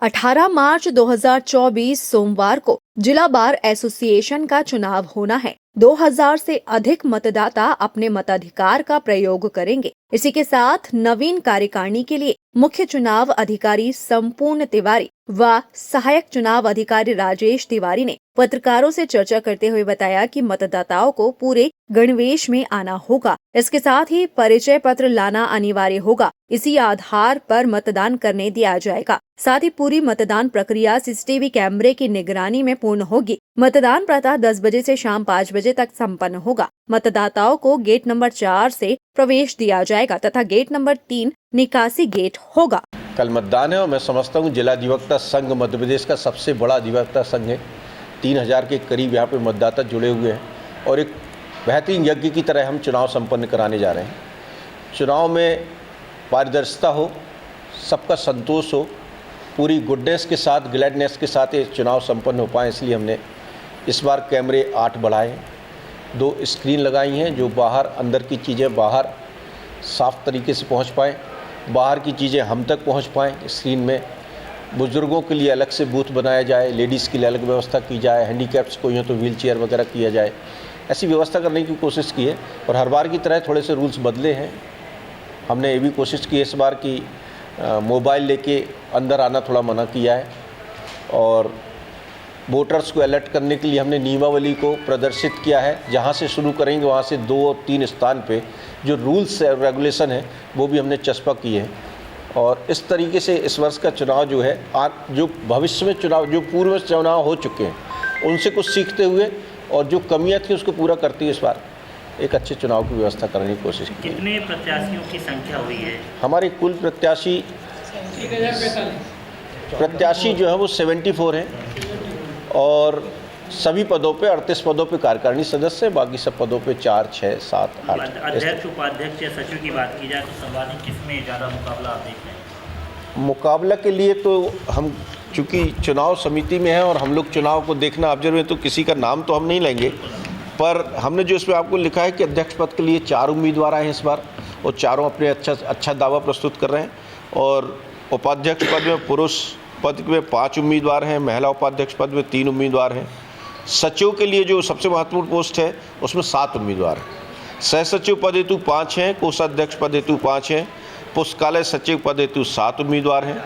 18 मार्च 2024 सोमवार को जिला बार एसोसिएशन का चुनाव होना है। 2000 से अधिक मतदाता अपने मताधिकार का प्रयोग करेंगे। इसी के साथ नवीन कार्यकारिणी के लिए मुख्य चुनाव अधिकारी संपूर्ण तिवारी व सहायक चुनाव अधिकारी राजेश तिवारी ने पत्रकारों से चर्चा करते हुए बताया कि मतदाताओं को पूरे गणवेश में आना होगा। इसके साथ ही परिचय पत्र लाना अनिवार्य होगा। इसी आधार पर मतदान करने दिया जाएगा। साथ ही पूरी मतदान प्रक्रिया सीसीटीवी कैमरे की निगरानी में पूर्ण होगी। मतदान प्रातः 10 बजे से शाम 5 बजे तक संपन्न होगा। मतदाताओं को गेट नंबर 4 से प्रवेश दिया जाएगा तथा गेट नंबर 3 निकासी गेट होगा। कल मतदान है और मैं समझता हूँ जिला अधिवक्ता संघ मध्य प्रदेश का सबसे बड़ा अधिवक्ता संघ है। 3000 के करीब यहाँ पे मतदाता जुड़े हुए हैं और एक बेहतरीन यज्ञ की तरह हम चुनाव संपन्न कराने जा रहे हैं। चुनाव में पारदर्शिता हो, सबका संतोष हो, पूरी गुडनेस के साथ, ग्लैडनेस के साथ ये चुनाव संपन्न हो पाए, इसलिए हमने इस बार कैमरे 8 बढ़ाए, 2 स्क्रीन लगाई हैं जो बाहर अंदर की चीज़ें बाहर साफ तरीके से पहुंच पाएँ, बाहर की चीज़ें हम तक पहुंच पाएँ। स्क्रीन में बुज़ुर्गों के लिए अलग से बूथ बनाया जाए, लेडीज़ के लिए अलग व्यवस्था की जाए, हैंडीकैप्स को यूँ तो व्हील चेयर वगैरह किया जाए, ऐसी व्यवस्था करने की कोशिश की है। और हर बार की तरह थोड़े से रूल्स बदले हैं। हमने ये भी कोशिश की है इस बार कि मोबाइल लेके अंदर आना थोड़ा मना किया है और वोटर्स को अलर्ट करने के लिए हमने नियमावली को प्रदर्शित किया है। जहाँ से शुरू करेंगे वहाँ से 2 और 3 स्थान पे जो रूल्स रेगुलेशन है वो भी हमने चस्पा किए हैं। और इस तरीके से इस वर्ष का चुनाव जो है, जो भविष्य में चुनाव, जो पूर्व में चुनाव हो चुके हैं उनसे कुछ सीखते हुए और जो कमियां थी उसको पूरा करते हुए इस बार एक अच्छे चुनाव की व्यवस्था करने की कोशिश की। कितने प्रत्याशियों की संख्या हुई है? हमारे कुल प्रत्याशी जो है वो 74 हैं और सभी पदों पे 38 पदों पे कार्यकारिणी सदस्य, बाकी सब पदों पे 4, 6, 7, 8। अध्यक्ष, उपाध्यक्ष या सचिव की बात की जाए तो सर्वाधिक किसमें ज़्यादा मुकाबला आप देख रहे हैं? मुकाबला के लिए तो हम चूँकि चुनाव समिति में है और हम लोग चुनाव को देखना ऑब्जर्व है, तो किसी का नाम तो हम नहीं लेंगे, पर हमने जो इसमें आपको लिखा है कि अध्यक्ष पद के लिए 4 उम्मीदवार आए हैं इस बार और चारों अपने अच्छा दावा प्रस्तुत कर रहे हैं। और उपाध्यक्ष पद में पुरुष पद में 5 उम्मीदवार हैं, महिला उपाध्यक्ष पद में 3 उम्मीदवार हैं। सचिव के लिए जो सबसे महत्वपूर्ण पोस्ट है उसमें 7 उम्मीदवार हैं। सह सचिव पद हेतु 5 हैं, कोषाध्यक्ष पद हेतु 5 हैं, पुस्तकालय सचिव पद हेतु 7 उम्मीदवार हैं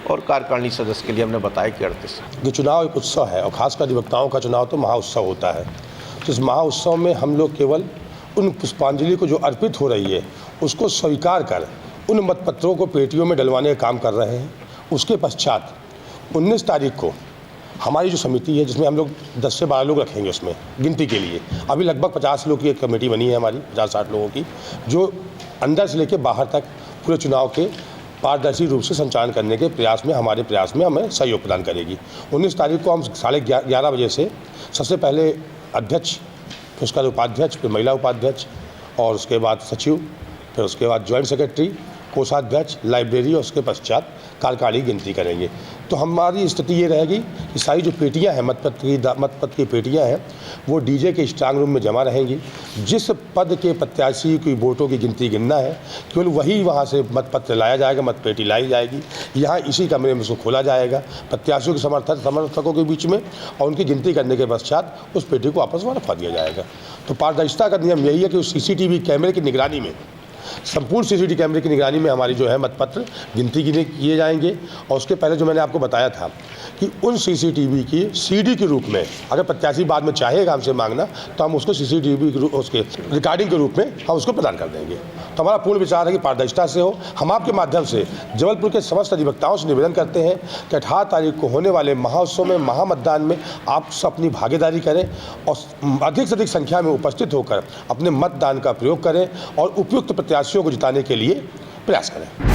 और कार्यकारिणी सदस्य के लिए हमने बताया कि 38। ये चुनाव एक उत्सव है और खासकर अधिवक्ताओं का चुनाव तो महाउत्सव होता है। तो इस महाउत्सव में हम लोग केवल उन पुष्पांजलि को जो अर्पित हो रही है उसको स्वीकार कर उन मतपत्रों को पेटियों में डलवाने का काम कर रहे हैं। उसके पश्चात 19 तारीख को हमारी जो समिति है, जिसमें हम लोग 10 से 12 लोग रखेंगे उसमें गिनती के लिए, अभी लगभग 50 लोग की एक कमेटी बनी है हमारी, 50-60 लोगों की, जो अंदर से लेकर बाहर तक पूरे चुनाव के पारदर्शी रूप से संचालन करने के प्रयास में, हमारे प्रयास में हमें सहयोग प्रदान करेगी। 19 तारीख को हम 11:30 बजे से सबसे पहले अध्यक्ष, फिर उसके बाद उपाध्यक्ष, फिर महिला उपाध्यक्ष और उसके बाद सचिव, फिर उसके बाद ज्वाइंट सेक्रेटरी, कोषाध्यक्ष, लाइब्रेरी और उसके पश्चात कार्यकारिणी गिनती करेंगे। तो हमारी स्थिति ये रहेगी कि सारी जो पेटियां हैं, मतपत्र की पेटियां हैं, वो डीजे के स्ट्रांग रूम में जमा रहेंगी। जिस पद के प्रत्याशी की वोटों की गिनती गिनना है केवल वही वहाँ से मतपत्र लाया जाएगा, मतपेटी लाई जाएगी। यहाँ इसी कमरे में उसको खोला जाएगा प्रत्याशियों के समर्थकों के बीच में और उनकी गिनती करने के पश्चात उस पेटी को आपस में रखवा दिया जाएगा। तो पारदर्शिता का नियम यही है कि उस सीसीटीवी कैमरे की निगरानी में, संपूर्ण सीसीटीवी कैमरे की निगरानी में हमारी जो है मतपत्र गिनती किए जाएंगे। और उसके पहले जो मैंने आपको बताया था कि उन सीसीटीवी की सीडी के रूप में अगर प्रत्याशी बाद में चाहेगा हमसे मांगना तो हम उसको सीसीटीवी उसके रिकॉर्डिंग के रूप में हम उसको प्रदान कर देंगे। तो हमारा पूर्ण विचार है कि पारदर्शिता से हो। हम आपके माध्यम से जबलपुर के समस्त अधिवक्ताओं से निवेदन करते हैं कि 18 तारीख को होने वाले महाउत्सव में, महामतदान में आप सब अपनी भागीदारी करें और अधिक से अधिक संख्या में उपस्थित होकर अपने मतदान का प्रयोग करें और उपयुक्त प्रत्याशियों को जिताने के लिए प्रयास करें।